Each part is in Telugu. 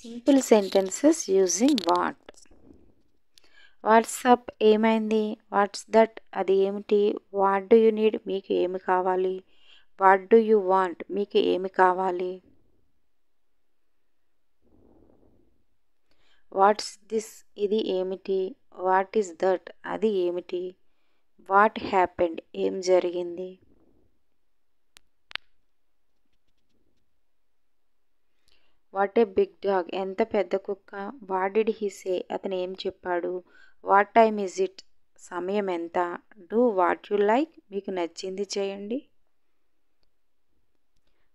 Simple sentences using what. WhatsApp ఏమైంది, వాట్స్ దట్ అది ఏమిటి, వాట్ డూ యూ నీడ్ మీకు ఏమి కావాలి, వాట్ డూ యూ వాంట్ మీకు ఏమి కావాలి, వాట్స్ దిస్ ఇది ఏమిటి, వాట్ ఈస్ దట్ అది ఏమిటి, వాట్ హ్యాపెండ్ ఏం జరిగింది. వాట్ ఏ బిగ్ డాగ్ ఎంత పెద్ద కుక్క, వాట్ డిడ్ హీ సే అతను ఏం చెప్పాడు, వాట్ టైమ్ ఇస్ ఇట్ సమయం ఎంత, డూ వాట్ యు లైక్ మీకు నచ్చింది చేయండి.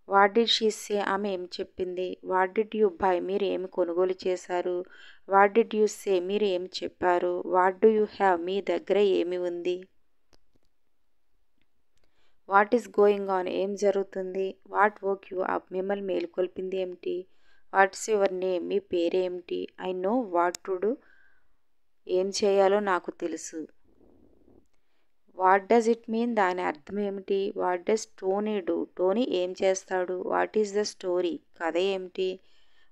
వాట్ డిడ్ షీ సే ఆమె ఏం చెప్పింది, వాట్ డిడ్ యూ బై మీరు ఏమి కొనుగోలు చేశారు, వాట్ డిడ్ యూ సే మీరు ఏమి చెప్పారు, వాట్ డూ యూ హ్యావ్ మీ దగ్గర ఏమి ఉంది. వాట్ ఈస్ గోయింగ్ ఆన్ ఏం జరుగుతుంది, వాట్ వోక్ యూ అప్ మిమ్మల్ని మేలుకొల్పింది ఏమిటి, వాట్స్ యువర్ నేమ్ మీ పేరేమిటి, I know what to do ఏం చేయాలో నాకు తెలుసు. వాట్ డస్ ఇట్ మీన్ దాని అర్థం ఏమిటి, what does Tony do Tony ఏం చేస్తాడు, వాట్ ఈస్ ద స్టోరీ కథ ఏమిటి,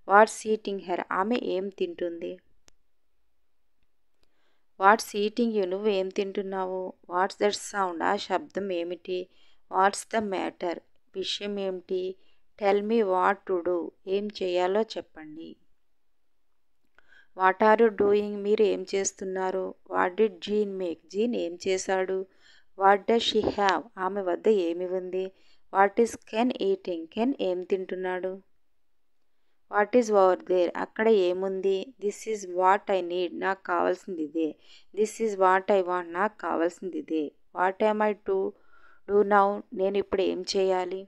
వాట్స్ ఈటింగ్ హెర్ ఆమె ఏం తింటుంది, వాట్స్ ఈటింగ్ యూ నువ్వు ఏం తింటున్నావు, వాట్స్ దట్ సౌండ్ ఆ శబ్దం ఏమిటి, వాట్స్ ద మ్యాటర్ విషయం ఏమిటి, tell me what to do ఏం చేయాలో చెప్పండి. వాట్ ఆర్ యూ డూయింగ్ మీరు ఏం చేస్తున్నారు, what did Jean make Jean ఏం చేశాడు, వాట్ డస్ షీ హ్యావ్ ఆమె వద్ద ఏమి ఉంది, what is can eating can ఏం తింటున్నాడు, వాట్ ఈజ్ ఓవర్ దేర్ అక్కడ ఏముంది, this is what I need నాకు కావాల్సింది ఇదే, this is what I want నాకు కావాల్సింది ఇదే, what am I to do now నేను ఇప్పుడు ఏం చేయాలి,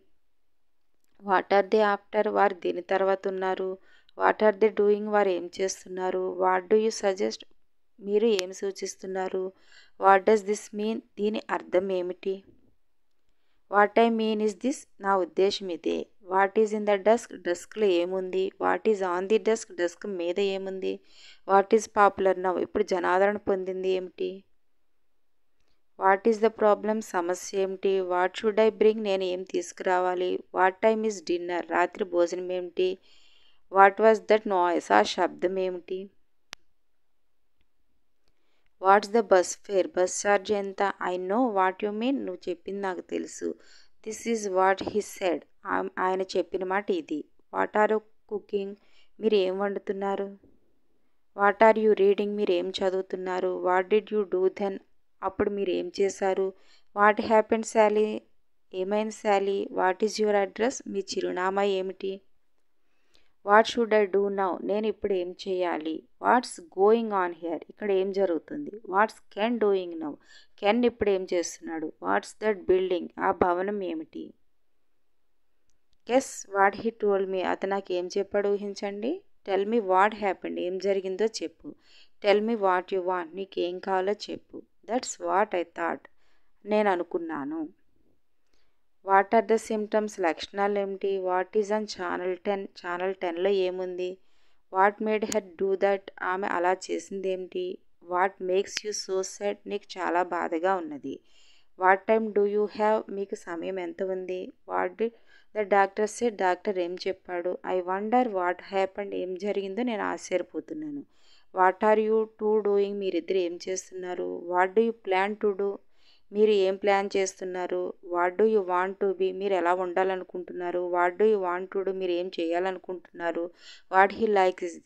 వాట్ ఆర్ దే ఆఫ్టర్ వారు దేని తర్వాత ఉన్నారు, వాట్ ఆర్ దే డూయింగ్ వారు ఏం చేస్తున్నారు, వాట్ డూ యూ సజెస్ట్ మీరు ఏమి సూచిస్తున్నారు, వాట్ డస్ దిస్ మీన్ దీని అర్థం ఏమిటి, what I mean is this నా ఉద్దేశం ఇదే, what is in the desk డెస్క్లో ఏముంది, what is on the desk desk మీద ఏముంది, వాట్ ఈజ్ పాపులర్ నవ్ ఇప్పుడు జనాదరణ పొందింది ఏమిటి, వాట్ ఈజ్ ద ప్రాబ్లం సమస్య ఏమిటి, వాట్ షుడ్ ఐ బ్రింగ్ నేను ఏం తీసుకురావాలి, వాట్ టైమ్ ఈజ్ డిన్నర్ రాత్రి భోజనం ఏమిటి, వాట్ వాజ్ దట్ నాయిస్ ఆ శబ్దం ఏమిటి, what's the bus fare bus charge ఎంత, I know what you mean నువ్వు చెప్పింది నాకు తెలుసు, this is what he said ఆయన చెప్పిన మాట ఇది, వాట్ ఆర్ యూ కుకింగ్ మీరు ఏం వండుతున్నారు, వాట్ ఆర్ యూ రీడింగ్ మీరు ఏం చదువుతున్నారు, what did you do then అప్పుడు మీరు ఏం చేశారు, వాట్ హ్యాపెండ్ శాలీ ఏమైంది Sally, what is your address మీ చిరునామా ఏమిటి, what should I do now నేను ఇప్పుడు ఏం చేయాలి, వాట్స్ గోయింగ్ ఆన్ హియర్ ఇక్కడ ఏం జరుగుతుంది, what's Ken doing now Ken ఇప్పుడు ఏం చేస్తున్నాడు, వాట్స్ దట్ బిల్డింగ్ ఆ భవనం ఏమిటి, guess what he told me అతను నాకు ఏం చెప్పాడు ఊహించండి, టెల్ మీ వాట్ హ్యాపెండ్ ఏం జరిగిందో చెప్పు, tell me what you want నీకు ఏం కావాలో చెప్పు, దట్స్ వాట్ ఐ థాట్ నేను అనుకున్నాను, వాట్ ఆర్ ద సిమ్టమ్స్ లక్షణాలు ఏమిటి, what is on channel 10 channel 10లో ఏముంది, what made her do that ఆమె అలా చేసింది ఏమిటి, what makes you so sad నీకు చాలా బాధగా ఉన్నది, what time do you have మీకు సమయం ఎంత ఉంది, what did the doctor said doctor ఏం చెప్పాడు, ఐ వండర్ వాట్ హ్యాపెండ్ ఏం జరిగిందో నేను ఆశ్చర్యపోతున్నాను, what are you two doing మీరిద్దరు ఏం చేస్తున్నారు, what do you plan to do మీరు ఏం ప్లాన్ చేస్తున్నారు, what do you want to be మీరు ఎలా ఉండాలనుకుంటున్నారు, what do you want to do మీరు ఏం చేయాలనుకుంటున్నారు, వాట్ హీ లైక్ ఇస్